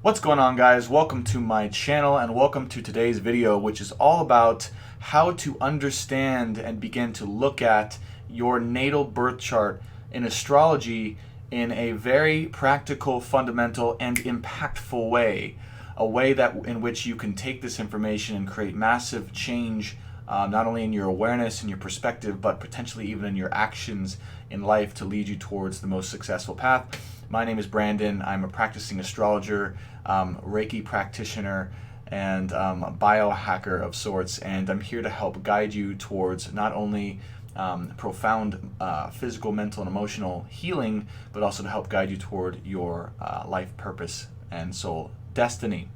What's going on, guys? Welcome to my channel and welcome to today's video, which is all about how to understand and begin to look at your natal birth chart in astrology in a very practical, fundamental, and impactful way. A way that in which you can take this information and create massive change, not only in your awareness and your perspective, but potentially even in your actions in life to lead you towards the most successful path. My name is Brandon. I'm a practicing astrologer, Reiki practitioner, and a biohacker of sorts, and I'm here to help guide you towards not only profound physical, mental, and emotional healing, but also to help guide you toward your life purpose and soul destiny.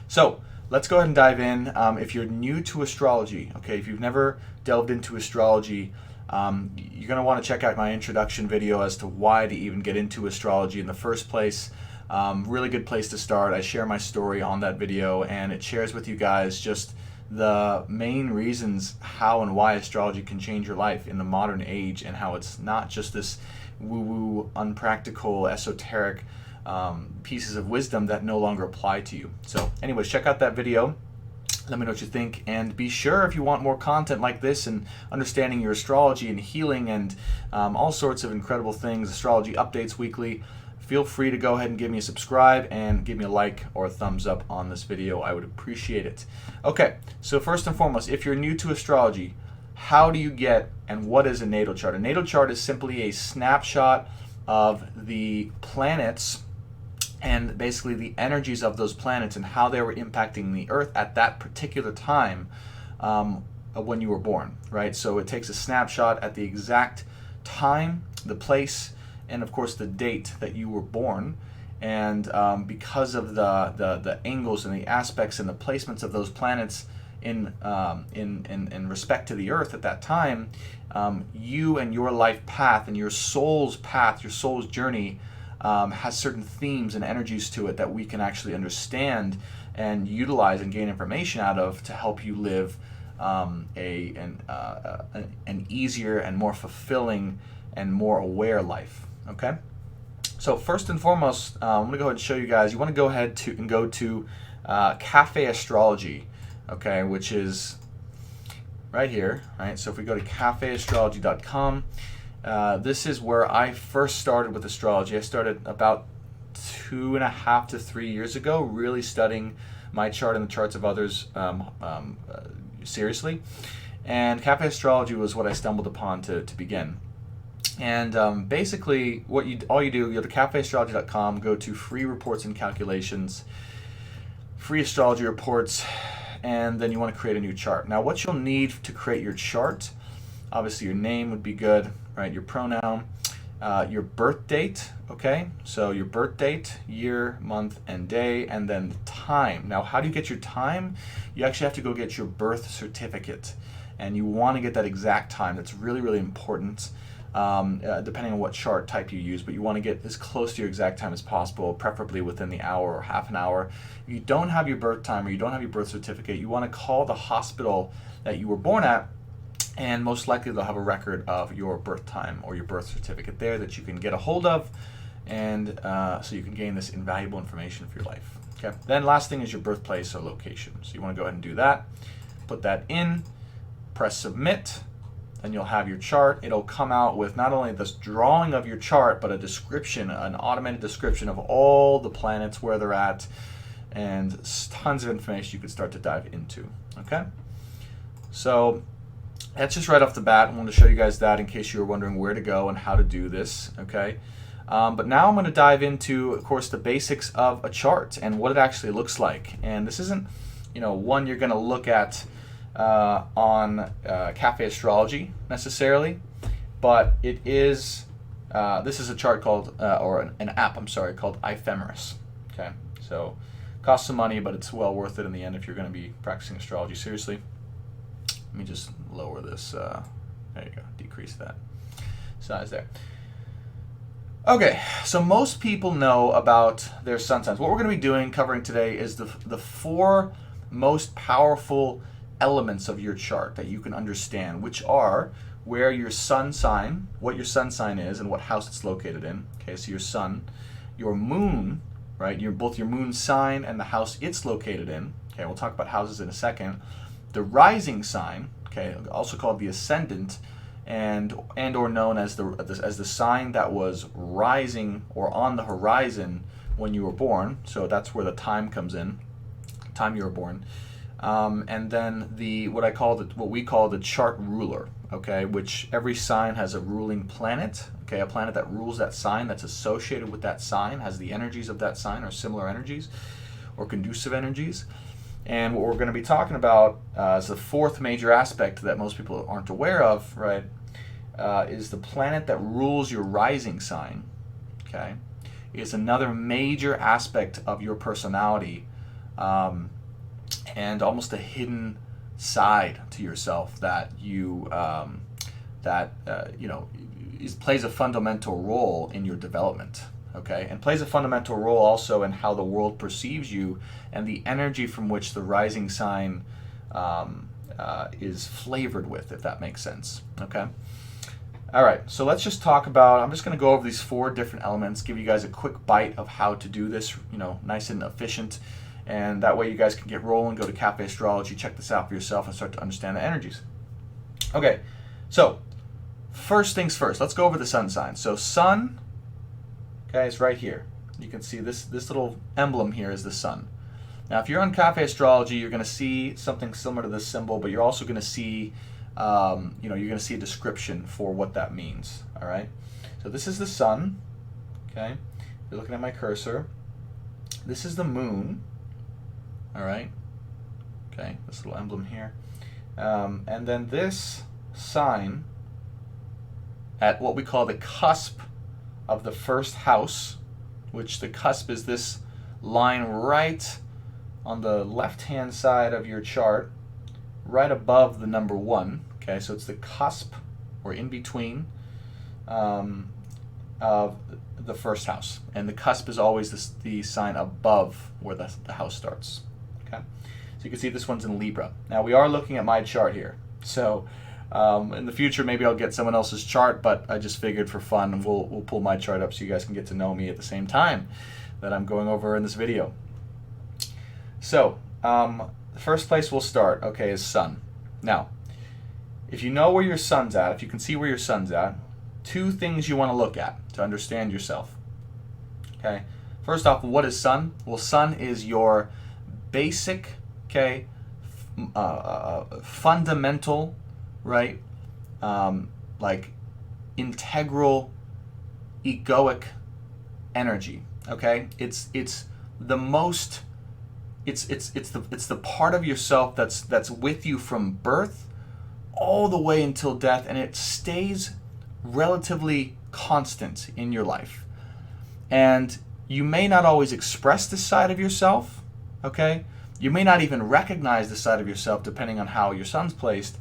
So let's go ahead and dive in. If you're new to astrology, okay, if you've never delved into astrology, you're going to want to check out my introduction video as to why to even get into astrology in the first place. Really good place to start. I share my story on that video, and it shares with you guys just the main reasons how and why astrology can change your life in the modern age, and how it's not just this woo-woo, unpractical, esoteric pieces of wisdom that no longer apply to you. So anyways, check out that video. Let me know what you think, and be sure, if you want more content like this and understanding your astrology and healing and all sorts of incredible things, astrology updates weekly, feel free to go ahead and give me a subscribe and give me a like or a thumbs up on this video. I would appreciate it. Okay, so first and foremost, if you're new to astrology, how do you get and what is a natal chart? A natal chart is simply a snapshot of the planets and basically the energies of those planets and how they were impacting the Earth at that particular time when you were born, right? So it takes a snapshot at the exact time, the place, and of course the date that you were born. And because of the angles and the aspects and the placements of those planets in respect to the Earth at that time, you and your life path and your soul's path, your soul's journey, has certain themes and energies to it that we can actually understand and utilize and gain information out of to help you live an easier and more fulfilling and more aware life. Okay? So first and foremost, I'm going to go ahead and show you guys. You want to go ahead and go to Cafe Astrology, okay, which is right here, right? So if we go to cafeastrology.com, this is where I first started with astrology. I started about 2.5 to 3 years ago, really studying my chart and the charts of others seriously. And Cafe Astrology was what I stumbled upon to begin. And basically, all you do, you go to cafeastrology.com, go to free reports and calculations, free astrology reports, and then you want to create a new chart. Now, what you'll need to create your chart, obviously your name would be good, right? Your pronoun, your birth date, okay? So your birth date, year, month, and day, and then the time. Now, how do you get your time? You actually have to go get your birth certificate, and you want to get that exact time. That's really, really important, depending on what chart type you use, but you want to get as close to your exact time as possible, preferably within the hour or half an hour. If you don't have your birth time or you don't have your birth certificate, you want to call the hospital that you were born at, and most likely they'll have a record of your birth time or your birth certificate there that you can get a hold of, and so you can gain this invaluable information for your life. Okay. Then last thing is your birthplace or location. So you want to go ahead and do that. Put that in, press submit, then you'll have your chart. It'll come out with not only this drawing of your chart, but a description, an automated description of all the planets, where they're at, and tons of information you could start to dive into. Okay. So that's just right off the bat. I wanted to show you guys that in case you were wondering where to go and how to do this, okay? But now I'm going to dive into, of course, the basics of a chart and what it actually looks like. And this isn't, one you're going to look at on Cafe Astrology necessarily, but it is, this is a chart called, or an app, I'm sorry, called Ephemeris, okay? So it costs some money, but it's well worth it in the end if you're going to be practicing astrology seriously. Let me just lower this, there you go, decrease that size there. Okay, so most people know about their sun signs. What we're going to be covering today is the 4 most powerful elements of your chart that you can understand, which are where your sun sign, what your sun sign is and what house it's located in. Okay, so your sun, your moon, right? Both your moon sign and the house it's located in. Okay, we'll talk about houses in a second. The rising sign, okay, also called the ascendant, and or known as the sign that was rising or on the horizon when you were born. So that's where the time comes in, time you were born. And then what we call the chart ruler, okay, which every sign has a ruling planet, okay, a planet that rules that sign, that's associated with that sign, has the energies of that sign or similar energies or conducive energies. And what we're going to be talking about as the fourth major aspect that most people aren't aware of, right, is the planet that rules your rising sign, okay, is another major aspect of your personality, and almost a hidden side to yourself that plays a fundamental role in your development, okay, and plays a fundamental role also in how the world perceives you and the energy from which the rising sign is flavored with, if that makes sense, okay. All right, so let's just talk about, I'm just going to go over these 4 different elements, give you guys a quick bite of how to do this, nice and efficient, and that way you guys can get rolling, go to Cafe Astrology, check this out for yourself, and start to understand the energies. Okay, so first things first, let's go over the sun sign. So sun, okay, is right here. You can see this little emblem here is the sun. Now, if you're on Cafe Astrology, you're going to see something similar to this symbol, but you're also going to see you're going to see a description for what that means, all right? So this is the sun, okay? You're looking at my cursor. This is the moon, all right? Okay, this little emblem here. And then this sign at what we call the cusp of the first house, which the cusp is this line right on the left-hand side of your chart, right above the number 1, okay, so it's the cusp, or in between, of the first house. And the cusp is always the sign above where the house starts, okay? So you can see this one's in Libra. Now, we are looking at my chart here. So in the future, maybe I'll get someone else's chart, but I just figured for fun, we'll pull my chart up so you guys can get to know me at the same time that I'm going over in this video. So, the first place we'll start, okay, is sun. Now, if you know where your sun's at, if you can see where your sun's at, 2 things you want to look at to understand yourself. Okay, first off, what is sun? Well, sun is your basic, okay, fundamental, right, like integral, egoic energy. Okay, it's the most. It's the part of yourself that's with you from birth all the way until death, and it stays relatively constant in your life. And you may not always express this side of yourself, okay? You may not even recognize this side of yourself depending on how your sun's placed,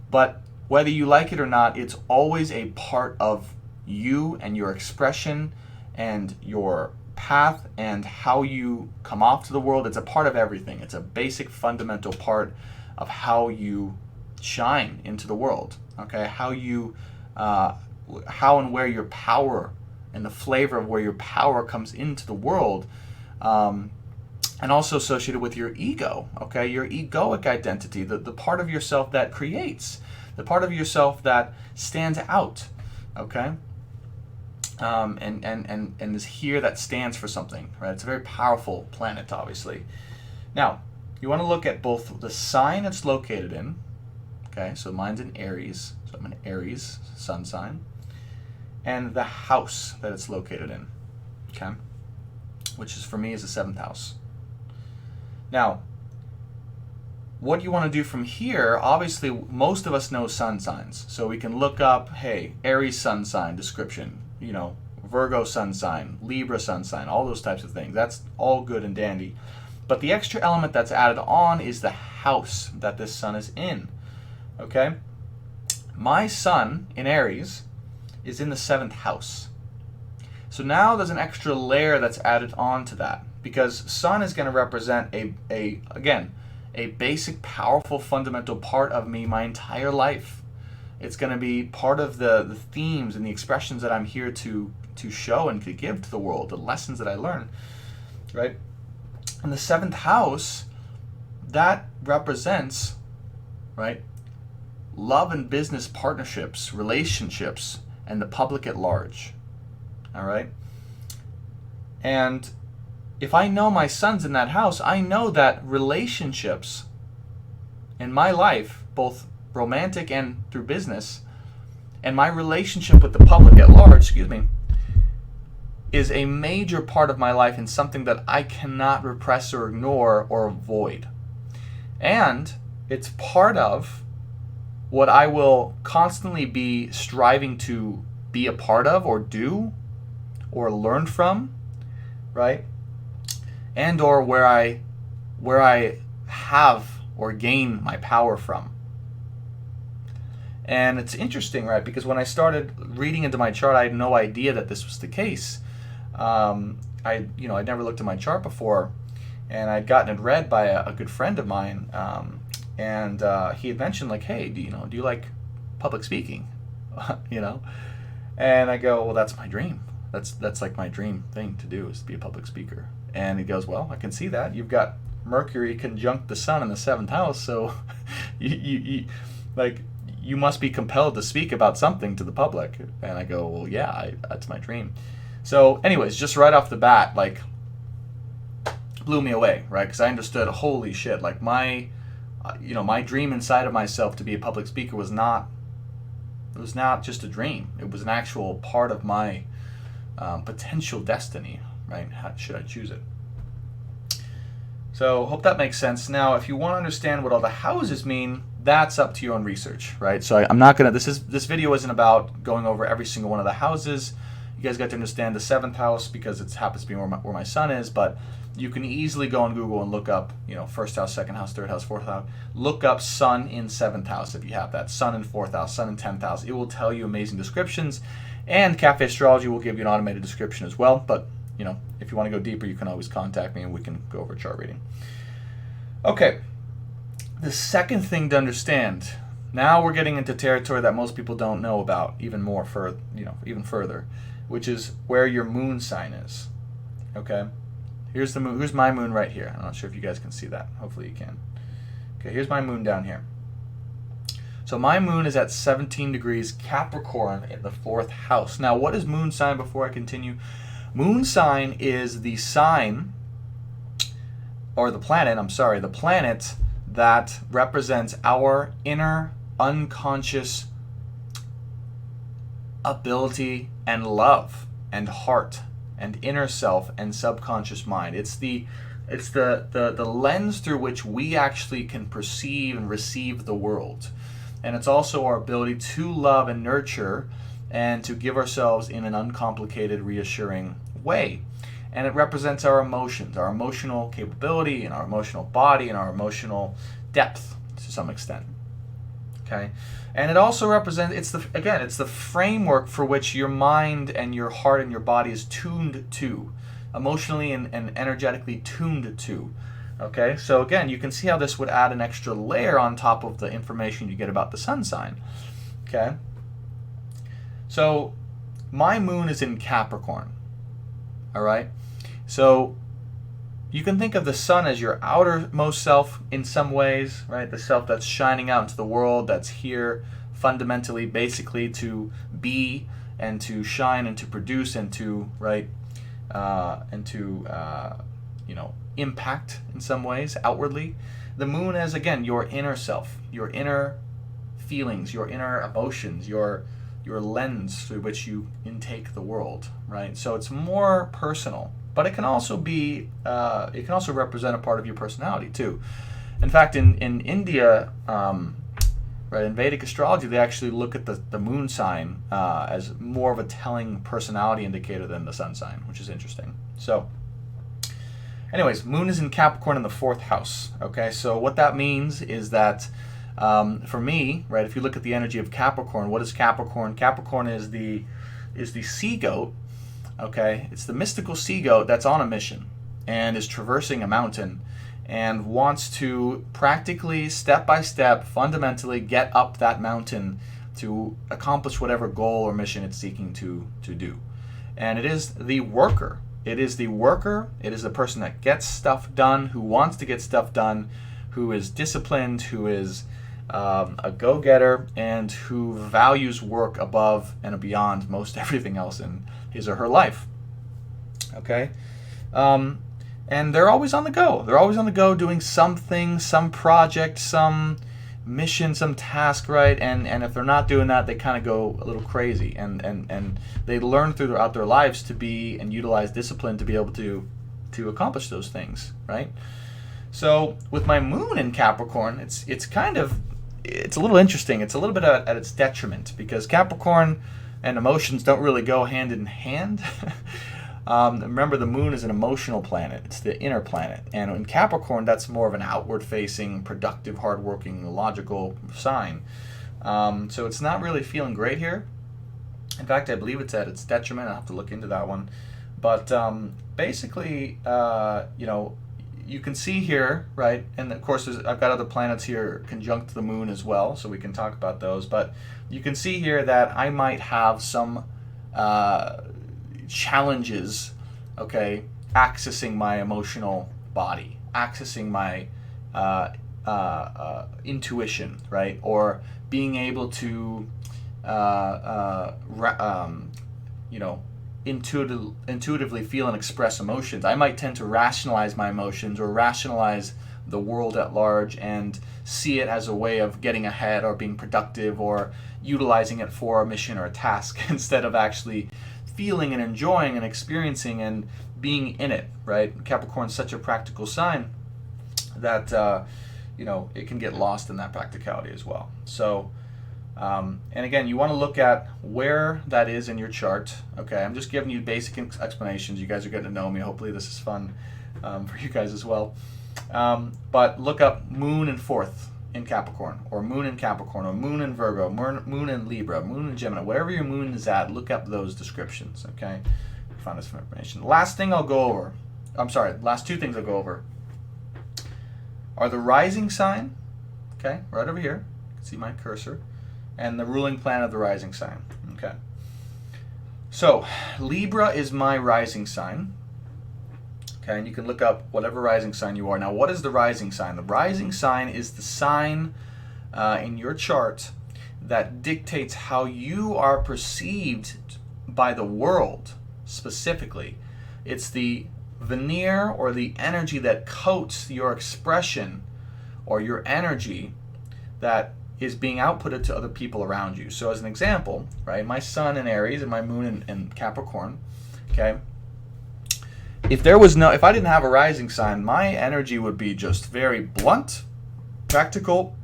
but whether you like it or not, it's always a part of you and your expression and your path and how you come off to the world. It's a part of everything. It's a basic fundamental part of how you shine into the world, okay? How and where your power and the flavor of where your power comes into the world, and also associated with your ego, okay? Your egoic identity, the part of yourself that creates, the part of yourself that stands out, okay? And is here, that stands for something, right? It's a very powerful planet, obviously. Now, you want to look at both the sign it's located in, okay? So mine's in Aries, so I'm an Aries sun sign, and the house that it's located in, okay? Which is, for me, is the 7th house. Now, what you want to do from here, obviously, most of us know sun signs, so we can look up, hey, Aries sun sign description, Virgo sun sign, Libra sun sign, all those types of things. That's all good and dandy. But the extra element that's added on is the house that this sun is in, okay? My sun in Aries is in the 7th house. So now there's an extra layer that's added on to that, because sun is going to represent again, a basic, powerful, fundamental part of me my entire life. It's going to be part of the themes and the expressions that I'm here to show and to give to the world, the lessons that I learn. right? And the seventh house, that represents, right, love and business partnerships, relationships, and the public at large. All right? And if I know my son's in that house, I know that relationships in my life, both romantic and through business, and my relationship with the public at large, is a major part of my life and something that I cannot repress or ignore or avoid. And it's part of what I will constantly be striving to be a part of or do or learn from, right? And or where I have or gain my power from. And it's interesting, right? Because when I started reading into my chart, I had no idea that this was the case. I'd never looked at my chart before, and I'd gotten it read by a good friend of mine, and he had mentioned, like, hey, do you like public speaking? And I go, well, that's my dream. That's like my dream thing to do, is to be a public speaker. And he goes, well, I can see that. You've got Mercury conjunct the Sun in the 7th house, so you must be compelled to speak about something to the public. And I go, well, yeah, that's my dream. So anyways, just right off the bat, like, blew me away, right? Because I understood, holy shit, like my dream inside of myself to be a public speaker was not just a dream. It was an actual part of my potential destiny, right? How should I choose it? So hope that makes sense. Now, if you want to understand what all the houses mean, that's up to your own research, right? So I'm not gonna. This video isn't about going over every single one of the houses. You guys got to understand the 7th house because it happens to be where my son is, but you can easily go on Google and look up, 1st house, 2nd house, 3rd house, 4th house. Look up Sun in 7th house if you have that. Sun in 4th house, Sun in 10th house. It will tell you amazing descriptions, and Cafe Astrology will give you an automated description as well. But if you want to go deeper, you can always contact me and we can go over chart reading. Okay, the second thing to understand. Now we're getting into territory that most people don't know about even further, which is where your moon sign is. Okay, here's the moon. Here's my moon right here. I'm not sure if you guys can see that. Hopefully you can. Okay, here's my moon down here. So my moon is at 17 degrees Capricorn in the 4th house. Now, what is moon sign before I continue? Moon sign is the sign, or the planet that represents our inner unconscious ability and love and heart and inner self and subconscious mind. It's the lens through which we actually can perceive and receive the world. And it's also our ability to love and nurture and to give ourselves in an uncomplicated, reassuring way. And it represents our emotions, our emotional capability, and our emotional body, and our emotional depth to some extent. Okay? And it also represents, it's the framework for which your mind and your heart and your body is tuned to, emotionally and energetically tuned to. Okay? So again, you can see how this would add an extra layer on top of the information you get about the sun sign. Okay? So my moon is in Capricorn. All right? So you can think of the sun as your outermost self in some ways, right? The self that's shining out into the world, that's here fundamentally, basically to be and to shine and to produce and to, impact in some ways outwardly. The moon is, again, your inner self, your inner feelings, your inner emotions, your lens through which you intake the world, right? So it's more personal. But it can also be, it can also represent a part of your personality too. In fact, in India, in Vedic astrology, they actually look at the moon sign as more of a telling personality indicator than the sun sign, which is interesting. So, anyways, moon is in Capricorn in the 4th house. Okay, so what that means is that for me, right, if you look at the energy of Capricorn, what is Capricorn? Capricorn is the sea goat. Okay, it's the mystical sea goat that's on a mission and is traversing a mountain and wants to practically, step by step, fundamentally get up that mountain to accomplish whatever goal or mission it's seeking to do. And it is the worker, It is the worker. It is the person that gets stuff done, who wants to get stuff done, who is disciplined, who is a go-getter, and who values work above and beyond most everything else in his or her life. Okay? And they're always on the go. They're always on the go doing something, some project, some mission, some task, right? And if they're not doing that, they kind of go a little crazy. And they learn throughout their lives to be and utilize discipline to be able to accomplish those things, right? So with my moon in Capricorn, it's a little interesting. It's a little bit at its detriment, because Capricorn and emotions don't really go hand in hand. Remember, the moon is an emotional planet. It's the inner planet. And in Capricorn, that's more of an outward-facing, productive, hardworking, logical sign. So it's not really feeling great here. In fact, I believe it's at its detriment. I'll have to look into that one. But basically, you can see here, right? And of course, I've got other planets here conjunct the moon as well, so we can talk about those. But you can see here that I might have some challenges, okay, accessing my emotional body, accessing my intuition, right? Or being able to, intuitively feel and express emotions. I might tend to rationalize my emotions or rationalize the world at large and see it as a way of getting ahead or being productive or utilizing it for a mission or a task instead of actually feeling and enjoying and experiencing and being in it, right? Capricorn's such a practical sign that it can get lost in that practicality as well. So and again, you want to look at where that is in your chart. Okay, I'm just giving you basic explanations. You guys are getting to know me. Hopefully this is fun for you guys as well. But look up moon in 4th in Capricorn, or moon in Capricorn, or moon in Virgo, moon in Libra, moon in Gemini. Wherever your moon is at, look up those descriptions. Okay, find this information. Last thing I'll go over. Last two things I'll go over are the rising sign. Okay, right over here. You can see my cursor. And the ruling planet of the rising sign. Okay. So, Libra is my rising sign. Okay, and you can look up whatever rising sign you are. Now, what is the rising sign? The rising sign is the sign in your chart that dictates how you are perceived by the world, specifically. It's the veneer or the energy that coats your expression or your energy that is being outputted to other people around you. So as an example, right, my sun in Aries and my moon in Capricorn, okay, if I didn't have a rising sign, my energy would be just very blunt, practical,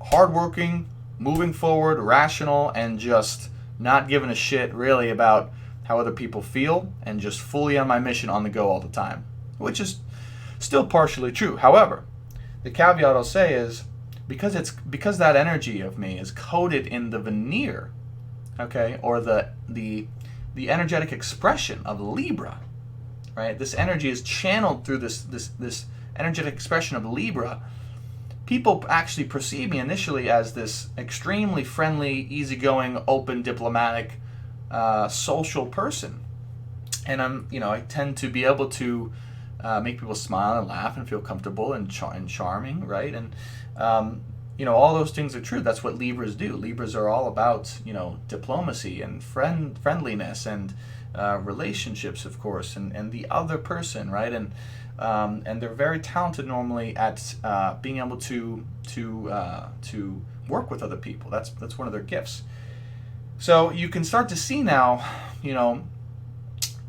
hardworking, moving forward, rational, and just not giving a shit really about how other people feel, and just fully on my mission, on the go all the time, which is still partially true. However, the caveat I'll say is, because that energy of me is coated in the veneer, okay, or the energetic expression of Libra, right? This energy is channeled through this energetic expression of Libra. People actually perceive me initially as this extremely friendly, easygoing, open, diplomatic, social person, and I tend to be able to make people smile and laugh and feel comfortable and charming, right? And all those things are true. That's what Libras do. Libras are all about, diplomacy and friendliness and relationships, of course, and the other person, right? And they're very talented normally at being able to work with other people. That's one of their gifts. So you can start to see now,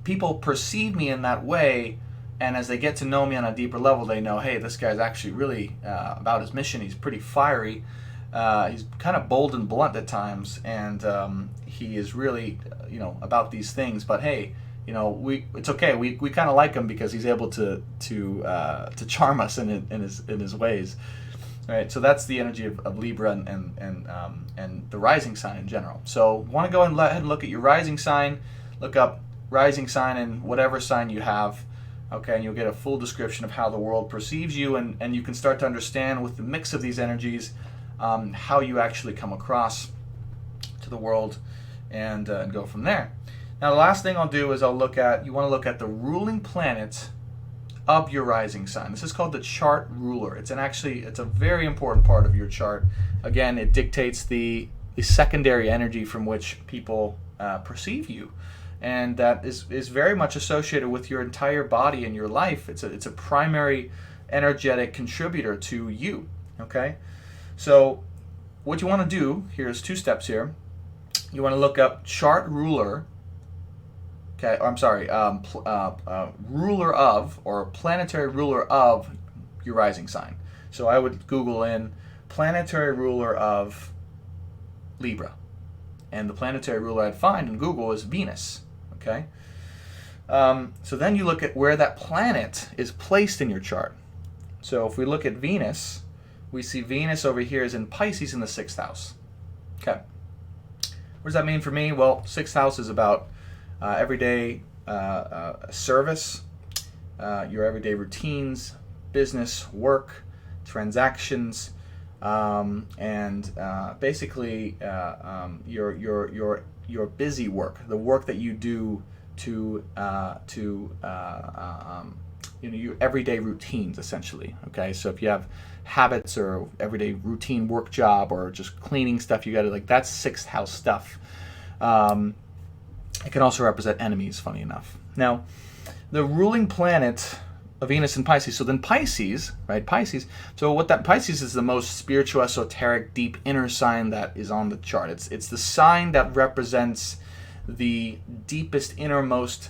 people perceive me in that way. And as they get to know me on a deeper level, they know, hey, this guy's actually really about his mission. He's pretty fiery. He's kind of bold and blunt at times, and he is really, about these things. But hey, it's okay. We kind of like him because he's able to charm us in his ways. All right. So that's the energy of Libra and the rising sign in general. So want to go ahead and look at your rising sign. Look up rising sign in whatever sign you have. Okay, and you'll get a full description of how the world perceives you, and you can start to understand with the mix of these energies how you actually come across to the world, and go from there. Now the last thing I'll do is you want to look at the ruling planet of your rising sign. This is called the chart ruler. It's a very important part of your chart. Again, it dictates the secondary energy from which people perceive you, and that is very much associated with your entire body and your life. It's a primary energetic contributor to you. Okay, so what you want to do, here's 2 steps here. You want to look up chart ruler. Okay, I'm sorry, ruler of, or planetary ruler of your rising sign. So I would Google in planetary ruler of Libra, and the planetary ruler I'd find in Google is Venus. Okay, so then you look at where that planet is placed in your chart. So if we look at Venus, we see Venus over here is in Pisces in the 6th house. Okay, what does that mean for me? Well, 6th house is about everyday service, your everyday routines, business, work, transactions, and basically your busy work, the work that you do to your everyday routines, essentially. Okay, so if you have habits or everyday routine work job or just cleaning stuff, you got to that's 6th house stuff. It can also represent enemies, funny enough. Now, the ruling planet of Venus in Pisces. So then Pisces, right? Pisces. So Pisces is the most spiritual, esoteric, deep inner sign that is on the chart. It's the sign that represents the deepest, innermost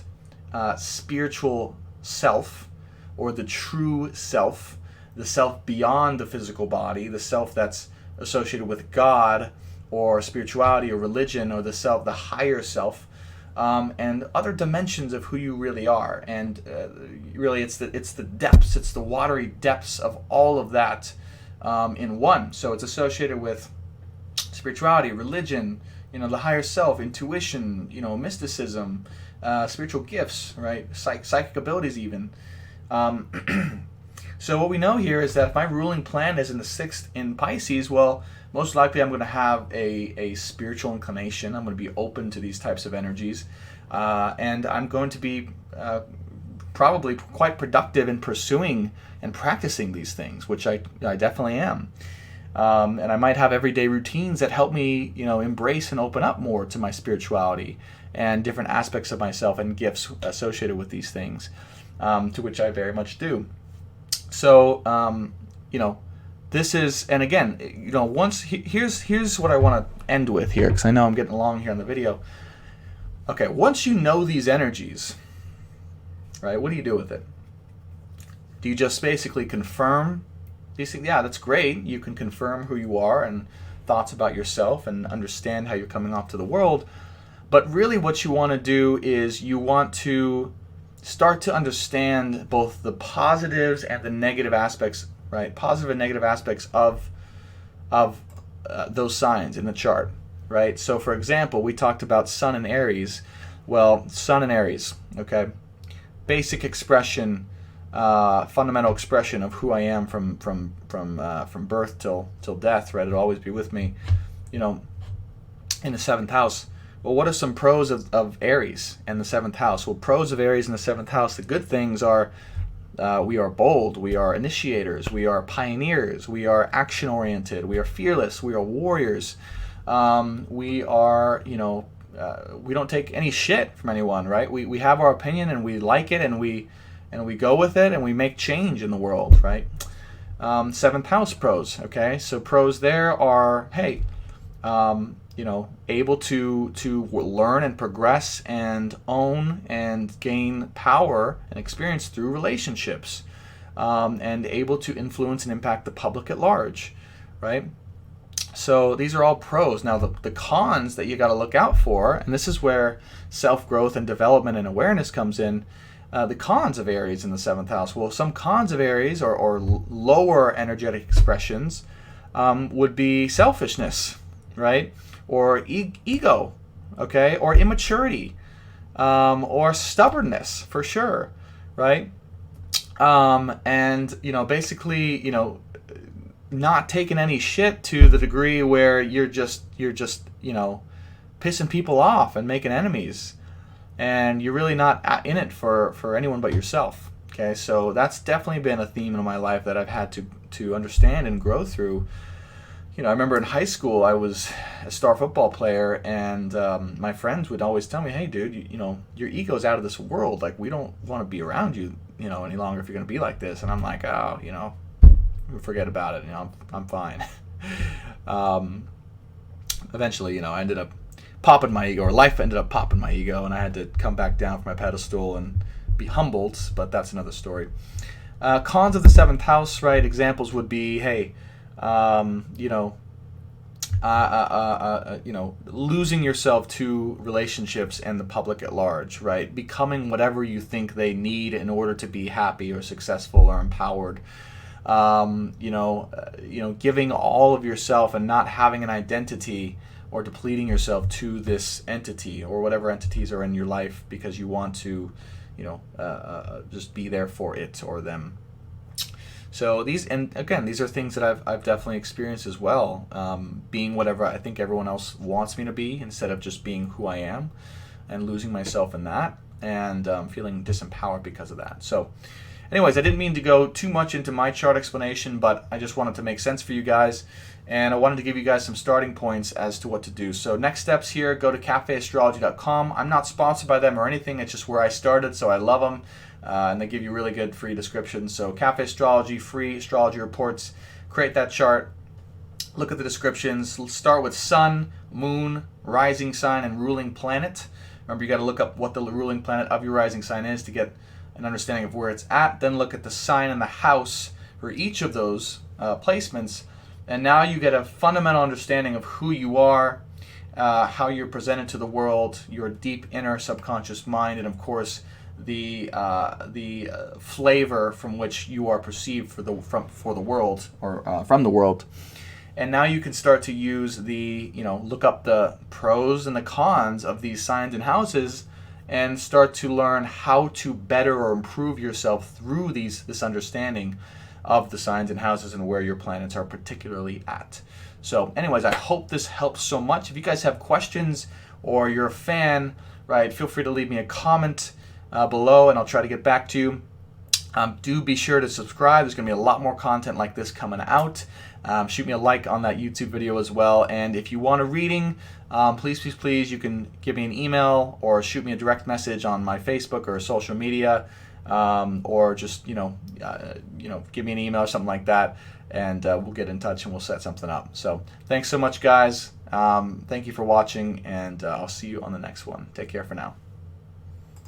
spiritual self, or the true self, the self beyond the physical body, the self that's associated with God or spirituality or religion, or the higher self. And other dimensions of who you really are, and really it's the depths, it's the watery depths of all of that in one. So it's associated with spirituality, religion, the higher self, intuition, mysticism, spiritual gifts, right, psychic abilities even. So what we know here is that if my ruling planet is in the 6th in Pisces, well, most likely I'm going to have a spiritual inclination. I'm going to be open to these types of energies. And I'm going to be probably quite productive in pursuing and practicing these things, which I definitely am. And I might have everyday routines that help me, embrace and open up more to my spirituality and different aspects of myself and gifts associated with these things, to which I very much do. So, this is, and again, here's what I want to end with here, because I know I'm getting along here on the video. Okay, once you know these energies, right, what do you do with it? Do you just basically confirm these things? Yeah, that's great. You can confirm who you are and thoughts about yourself and understand how you're coming off to the world. But really what you want to do is you want to start to understand both the positives and the negative aspects, right? Positive and negative aspects of those signs in the chart, right? So for example, we talked about Sun and Aries. Well, Sun and Aries, okay? Basic expression, fundamental expression of who I am from birth till death, right? It'll always be with me, in the 7th house. Well, what are some pros of Aries and the 7th house? Well, pros of Aries and the 7th house, the good things are we are bold, we are initiators, we are pioneers, we are action-oriented, we are fearless, we are warriors. We are, we don't take any shit from anyone, right? We have our opinion and we like it and we go with it and we make change in the world, right? 7th house pros, okay? So pros there are, hey, able to learn and progress and own and gain power and experience through relationships, and able to influence and impact the public at large, right? So these are all pros. Now the cons that you got to look out for, and this is where self-growth and development and awareness comes in. The cons of Aries in the 7th house. Well, some cons of Aries or lower energetic expressions would be selfishness, right? Or ego, okay? Or immaturity, or stubbornness, for sure, right? And, basically, not taking any shit to the degree where you're just pissing people off and making enemies. and you're really not in it for anyone but yourself. Okay, so that's definitely been a theme in my life that I've had to understand and grow through. You know, I remember in high school I was a star football player, and my friends would always tell me, "Hey, dude, you know, your ego's out of this world. Like, we don't want to be around you, you know, any longer if you're going to be like this." And I'm like, "Oh, you know, forget about it. You know, I'm fine." Eventually, you know, I ended up popping my ego, or life ended up popping my ego, and I had to come back down from my pedestal and be humbled. But that's another story. Cons of the seventh house, right? Examples would be, hey, you know, losing yourself to relationships and the public at large, right? Becoming whatever you think they need in order to be happy or successful or empowered. Giving all of yourself and not having an identity, or depleting yourself to this entity or whatever entities are in your life because you want to, just be there for it or them. So these are things that I've definitely experienced as well. Being whatever I think everyone else wants me to be instead of just being who I am, and losing myself in that, and feeling disempowered because of that. So anyways, I didn't mean to go too much into my chart explanation, but I just wanted to make sense for you guys, and I wanted to give you guys some starting points as to what to do. So next steps here, go to cafeastrology.com. I'm not sponsored by them or anything. It's just where I started, so I love them. And they give you really good free descriptions. So Cafe Astrology, free astrology reports. Create that chart. Look at the descriptions. Let's start with sun, moon, rising sign, and ruling planet. Remember, you got to look up what the ruling planet of your rising sign is to get an understanding of where it's at. Then look at the sign and the house for each of those placements. And now you get a fundamental understanding of who you are, how you're presented to the world, your deep inner subconscious mind, and of course, the flavor from which you are perceived for the world, or from the world. And now you can start to use look up the pros and the cons of these signs and houses, and start to learn how to better or improve yourself through this understanding of the signs and houses and where your planets are particularly at. So anyways, I hope this helps so much. If you guys have questions or you're a fan, right, feel free to leave me a comment below, and I'll try to get back to you. Do be sure to subscribe. There's going to be a lot more content like this coming out. Shoot me a like on that YouTube video as well. And if you want a reading, please, you can give me an email or shoot me a direct message on my Facebook or social media, or just give me an email or something like that, and we'll get in touch and we'll set something up. So thanks so much, guys. Thank you for watching, and I'll see you on the next one. Take care for now.